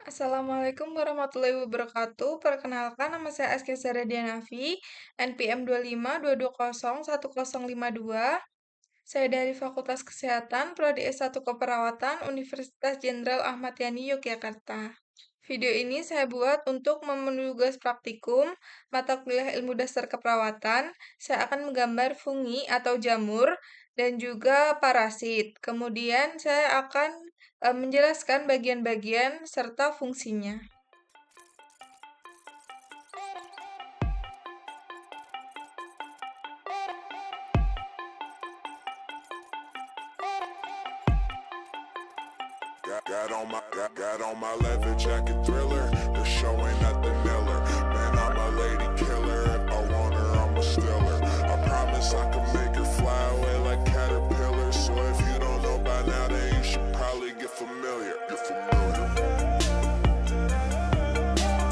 Assalamualaikum warahmatullahi wabarakatuh. Perkenalkan, nama saya Aska Saradianafi, NPM 2522010052. Saya dari Fakultas Kesehatan, Prodi S1 Keperawatan, Universitas Jenderal Ahmad Yani, Yogyakarta. Video ini saya buat untuk memenuhi tugas praktikum mata kuliah ilmu dasar keperawatan. Saya akan menggambar fungi atau jamur dan juga parasit. Kemudian saya akan menjelaskan bagian-bagian serta fungsinya. Got on my leather jacket Thriller. The show ain't nothing Miller. Man, I'm a lady killer. If I want her, I'ma steal her. I promise I can make her fly away like caterpillars. So if you don't know by now, then you should probably get familiar. Get familiar.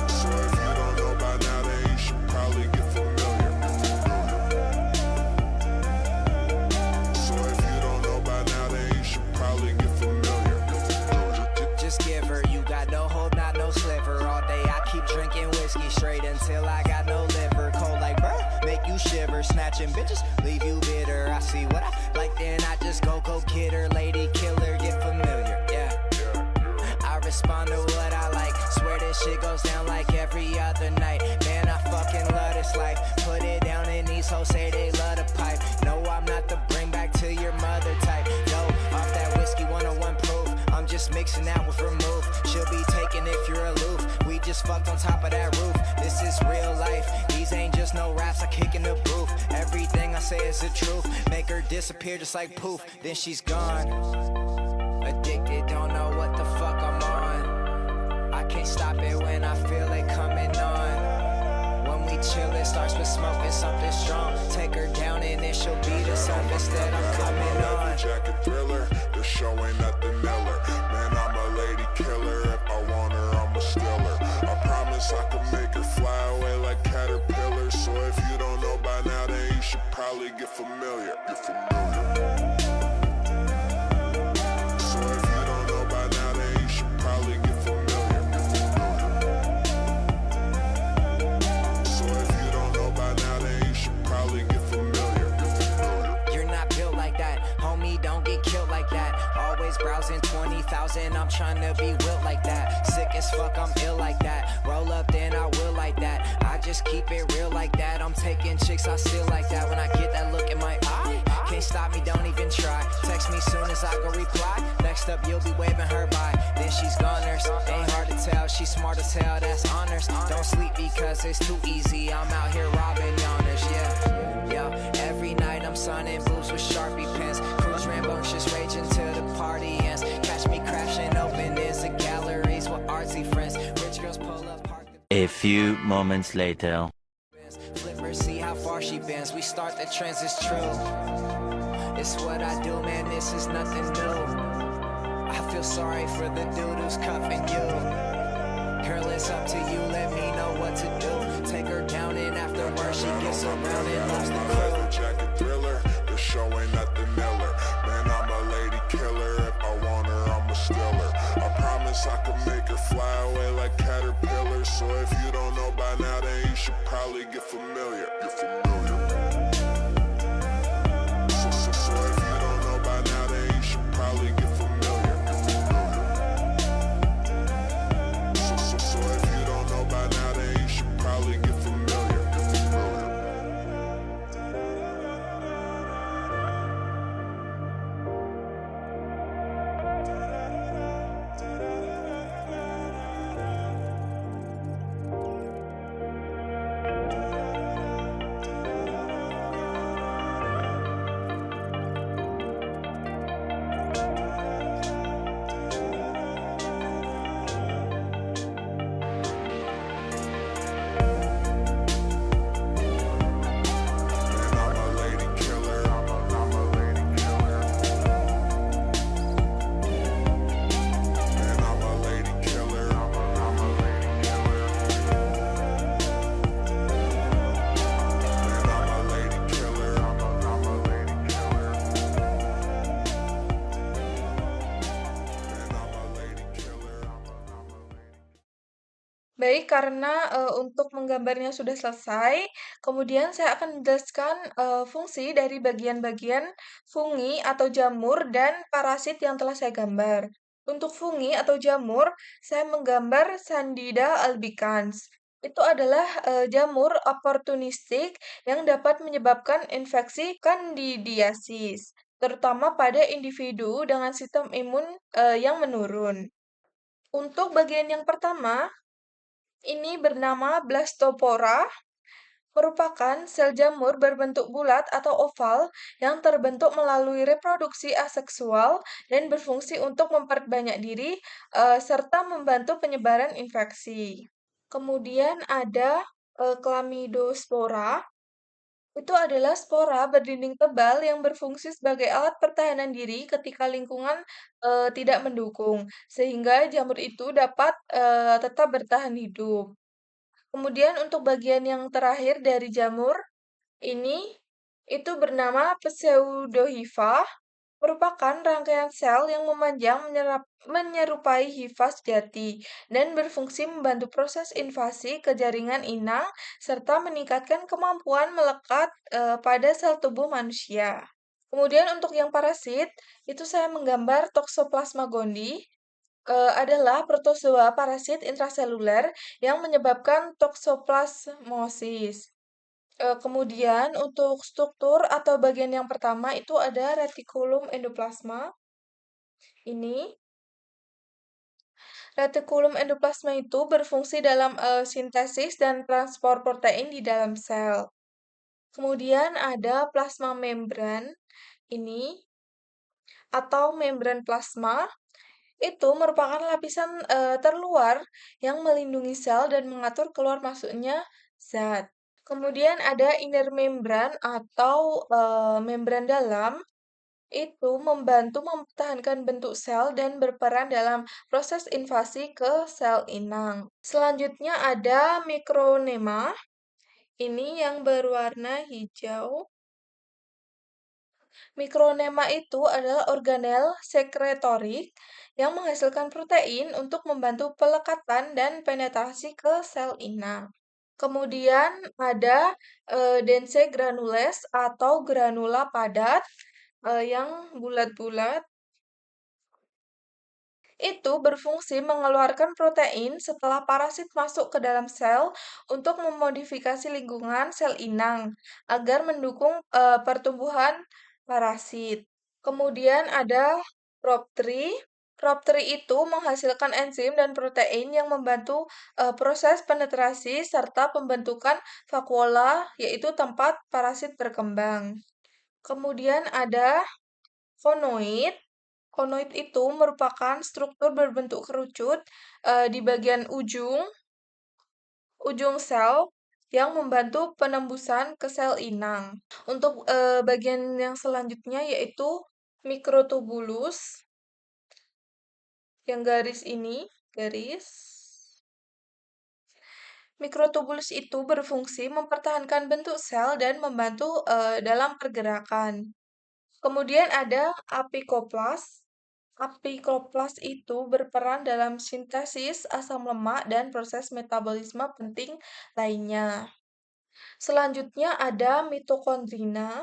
So if you don't know by now, then you should probably get familiar. So if you don't know by now, then you should probably get familiar. Just give her, you got no hold, not no sliver. All day I keep drinking whiskey straight until I got no liver. Cold like bruh, make you shiver. Snatching bitches, leave you bitter. I see what I like, then I just go get her. Lady killer, get familiar, yeah. I respond to what I like. Swear this shit goes down like every other night. Man, I fucking love this life. Put it down and these hoes say they love the pipe. No, I'm not the bring back to your mother type. No, off that whiskey 101 proof. I'm just mixing out with remove. She'll be taken if you're aloof. We just fucked on top of that roof. This is real life. These ain't just no raps I kick in the booth. Everything I say is the truth. Make her disappear just like poof. Then she's gone. Addicted, don't know what the fuck I'm on. I can't stop it when I feel it coming on. When we chill, it starts with smoking something strong. Take her down and then she'll be the surface that I'm coming on. Jacket Thriller. The show ain't nothing Miller. Man, I'm a lady killer. If I want her, I'ma steal her. I promise I can make her fly away like caterpillars. So if you don't know by now, then you should probably get familiar. Get familiar. So if you don't know by now, then you should probably get familiar. So if you don't know by now, then you should probably get familiar. You're not built like that, homie, don't get killed like that. Always browsing 20,000, I'm trying to be wilt like that. Sick as fuck, I'm ill like that. Roll up, then I will like that. I just keep it real like that. I'm taking chicks, I still like that. When I get that look in my eye, can't stop me, don't even try. Text me soon as I go reply. Next up, you'll be waving her by. Then she's goners, ain't hard to tell. She's smart as hell, that's honors. Don't sleep because it's too easy. I'm out here robbing yawners, yeah. Yeah, every night I'm signing boots with Sharpie pens. Cruise rambunctious, raging till the party ends. Catch me crashing open ends of galleries with artsy friends. Rich girls pull up, park the A few moments later. flipper, see how far she bends. We start the trends, it's true. It's what I do, man, this is nothing new. I feel sorry for the dude who's cuffing you. Girl, it's up to you, let me know what to do. Take her down and afterwards she gets around and loves the crew. Leather jacket Thriller. The show ain't nothing Miller. Man, I'm a lady killer. If I want her, I'ma steal her. I promise I can make her fly away like caterpillars. So if you don't know by now, then you should probably get familiar. Get familiar. So if you don't know by now, then you should probably get familiar. So if you don't know by now, then you should probably get familiar. Get familiar. Baik, karena untuk menggambarnya sudah selesai, kemudian saya akan menjelaskan fungsi dari bagian-bagian fungi atau jamur dan parasit yang telah saya gambar. Untuk fungi atau jamur, saya menggambar Candida albicans. Itu adalah jamur oportunistik yang dapat menyebabkan infeksi kandidiasis, terutama pada individu dengan sistem imun yang menurun. Untuk bagian yang pertama, ini bernama blastopora, merupakan sel jamur berbentuk bulat atau oval yang terbentuk melalui reproduksi aseksual dan berfungsi untuk memperbanyak diri serta membantu penyebaran infeksi. Kemudian ada Chlamydospora. Itu adalah spora berdinding tebal yang berfungsi sebagai alat pertahanan diri ketika lingkungan tidak mendukung, sehingga jamur itu dapat tetap bertahan hidup. Kemudian untuk bagian yang terakhir dari jamur ini itu bernama pseudohifa, merupakan rangkaian sel yang memanjang menyerupai hifa sejati dan berfungsi membantu proses invasi ke jaringan inang serta meningkatkan kemampuan melekat pada sel tubuh manusia. Kemudian untuk yang parasit, itu saya menggambar Toxoplasma gondii, adalah protozoa parasit intraseluler yang menyebabkan toksoplasmosis. Kemudian untuk struktur atau bagian yang pertama itu ada retikulum endoplasma. Ini retikulum endoplasma itu berfungsi dalam sintesis dan transport protein di dalam sel. Kemudian ada plasma membran. Ini atau membran plasma itu merupakan lapisan terluar yang melindungi sel dan mengatur keluar masuknya zat. Kemudian ada inner membran atau membran dalam, itu membantu mempertahankan bentuk sel dan berperan dalam proses invasi ke sel inang. Selanjutnya ada mikronema, ini yang berwarna hijau. Mikronema itu adalah organel sekretorik yang menghasilkan protein untuk membantu pelekatan dan penetrasi ke sel inang. Kemudian ada dense granules atau granula padat yang bulat-bulat. Itu berfungsi mengeluarkan protein setelah parasit masuk ke dalam sel untuk memodifikasi lingkungan sel inang agar mendukung pertumbuhan parasit. Kemudian ada proptri. Proptri itu menghasilkan enzim dan protein yang membantu proses penetrasi serta pembentukan vakuola, yaitu tempat parasit berkembang. Kemudian ada konoid. Konoid itu merupakan struktur berbentuk kerucut di bagian ujung sel yang membantu penembusan ke sel inang. Untuk bagian yang selanjutnya yaitu mikrotubulus. Yang garis ini, garis. Mikrotubulus itu berfungsi mempertahankan bentuk sel dan membantu dalam pergerakan. Kemudian ada apikoplas. Apikoplas itu berperan dalam sintesis asam lemak dan proses metabolisme penting lainnya. Selanjutnya ada mitokondrina.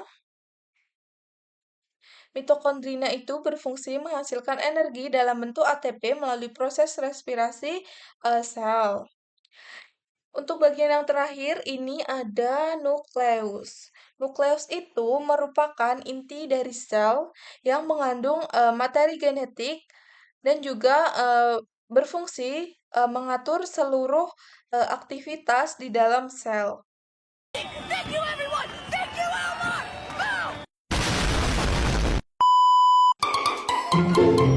Mitokondrina itu berfungsi menghasilkan energi dalam bentuk ATP melalui proses respirasi sel. Untuk bagian yang terakhir, ini ada nukleus. Nukleus itu merupakan inti dari sel yang mengandung materi genetik dan juga berfungsi mengatur seluruh aktivitas di dalam sel. Thank you, everyone! Thank you, Elmer! Boom!